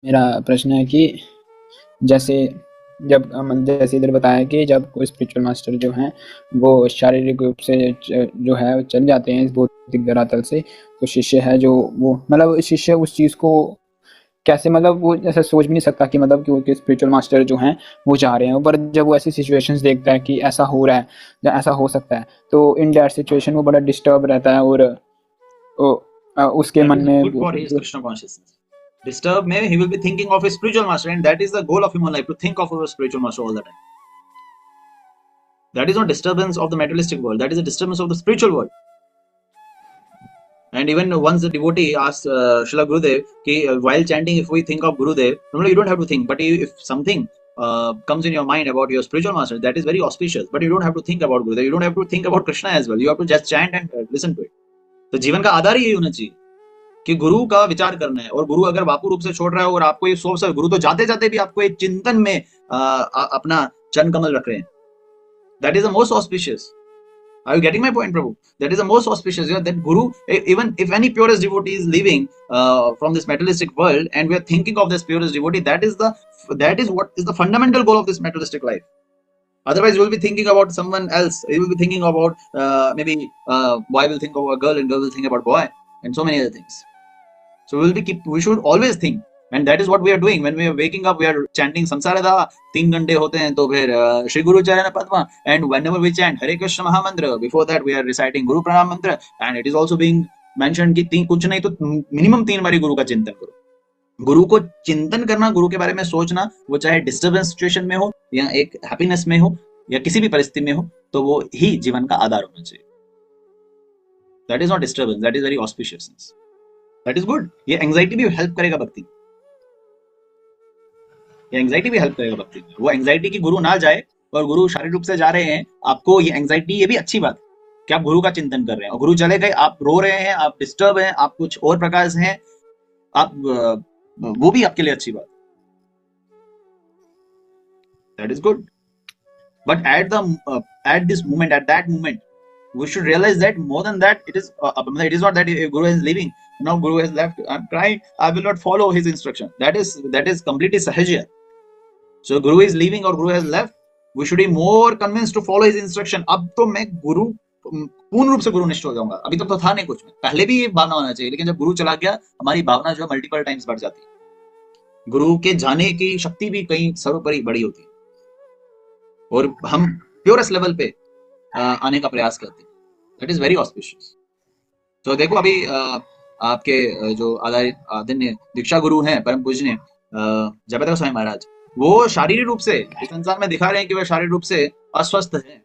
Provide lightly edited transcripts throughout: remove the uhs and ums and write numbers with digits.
मेरा प्रश्न है कि जैसे जैसे इधर बताया कि जब कोई स्पिरिचुअल मास्टर जो हैं वो शारीरिक रूप से जो है वो चल जाते हैं इस भौतिक धरातल से, तो शिष्य है जो वो मतलब शिष्य उस चीज़ को कैसे मतलब वो ऐसा सोच भी नहीं सकता कि मतलब कि स्पिरिचुअल मास्टर जो हैं वो जा रहे हैं, पर जब वो ऐसी सिचुएशंस देखता है कि ऐसा हो रहा है या ऐसा हो सकता है, तो इन दैट सिचुएशन वो बड़ा डिस्टर्ब रहता है और उसके That मन is में good for his Krishna consciousness. Disturb maybe he will be thinking of his spiritual master, and that is the goal of human life, to think of our spiritual master all the time. That is not disturbance of the materialistic world, that is a disturbance of the spiritual world. And even once the devotee asked Srila Gurudev, while chanting, if we think of Gurudev, normally you don't have to think, but if something comes in your mind about your spiritual master, that is very auspicious, but you don't have to think about Gurudev, you don't have to think about Krishna as well, you have to just chant and listen to it. तो जीवन का आधार ही यही होना चाहिए कि गुरु का विचार करना है, और गुरु अगर वापु रूप से छोड़ रहा है और आपको ये सोच गुरु तो जाते जाते भी आपको एक चिंतन में अपना चरण कमल रख रहे हैं, that is the most auspicious. Are you getting my point, Prabhu? That is the most auspicious. That Guru, even if any purest devotee is leaving from this materialistic world, and we are thinking of this purest devotee, that is what is the fundamental goal of this materialistic life. Otherwise, you will be thinking about someone else. You will be thinking about maybe boy will think about a girl, and girl will think about boy, and so many other things. So we should always think. And that is what we are doing. When we are waking up, we are chanting Samsarada. 3 घंटे होते हैं तो फिर श्री गुरु चरण Padma. And whenever we chant Hare Krishna Mahamantra, before that we are reciting Guru Pranam Mantra. And it is also being mentioned कि कुछ नहीं तो मिनिमम 3 बारी गुरु का चिंतन करो. गुरु को चिंतन करना, गुरु के बारे में सोचना, वो चाहे डिस्टर्बेंस सिचुएशन में हो या एक हैप्पीनेस में हो या किसी भी परिस्थिति में हो, तो वो ही जीवन का आधार होना चाहिए. That is not disturbance, that is very auspiciousness. That is good. ये एंजाइटी भी हेल्प करेगा भक्ति. एंजाइटी भी हेल्प करेगा भक्ति में. वो एंजाइटी की गुरु ना जाए और गुरु शारीरिक रूप से जा रहे हैं, आपको ये एंजाइटी, ये भी अच्छी बात है कि आप गुरु का चिंतन कर रहे हैं, और गुरु चले गए, आप रो रहे हैं, आप डिस्टर्ब हैं, आप कुछ और प्रकार से हैं, आप वो भी आपके लिए अच्छी बात. That is good. But at this moment, at that moment, we should realize that more than that, it is not that if Guru is leaving, now Guru has left, I'm crying, I will not follow his instruction. That is completely sahajya. So Guru is leaving or Guru has left, we should be more convinced to follow his instruction. अब तो मैं गुरु पूर्ण रूप से गुरु निष्ठ हो जाऊंगा. अभी तक तो था नहीं कुछ में, पहले भी ये भावना होना चाहिए, लेकिन जब गुरु चला गया, हमारी भावना जो है मल्टीपल टाइम्स बढ़ जाती है. गुरु के जाने की शक्ति भी कहीं सर्वोपरि बड़ी होती है, और हम प्योरेस्ट लेवल पे आने का प्रयास करते हैं. That is very auspicious. तो देखो अभी आपके जो आदरणीय दीक्षा गुरु हैं, परम पूजनीय जगत गोसाई महाराज, वो शारीरिक रूप से इस संसार में दिखा रहे हैं कि वह शारीरिक रूप से अस्वस्थ हैं,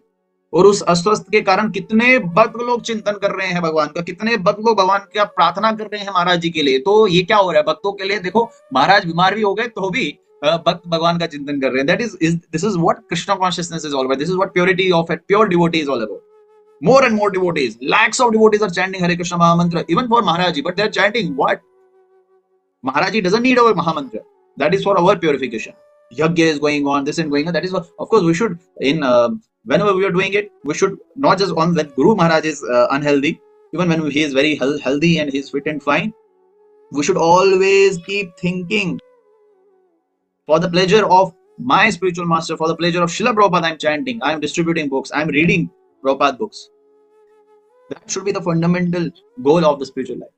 और उस अस्वस्थ के कारण कितने भक्त लोग चिंतन कर रहे हैं भगवान का, कितने भक्त लोग भगवान का प्रार्थना कर रहे हैं महाराज जी के लिए. तो ये क्या हो रहा है भक्तों के लिए? देखो, महाराज बीमार भी हो गए तो भी भक्त भगवान का चिंतन कर रहे हैं. This is what Krishna consciousness is all about. This is what purity of a pure devotee is all about. More and more devotees, lakhs of devotees are chanting Hare Krishna Mahamantra, even for Maharaj ji, but they are chanting what? Maharaj ji doesn't need our Mahamantra. That is for our purification. Yajna is going on, this is going on. That is what, of course, we should, whenever we are doing it, we should not just on when Guru Maharaj is unhealthy, even when he is very healthy and he is fit and fine, we should always keep thinking, for the pleasure of my spiritual master, for the pleasure of Srila Prabhupada, I am chanting, I am distributing books, I am reading Prabhupada books. That should be the fundamental goal of the spiritual life.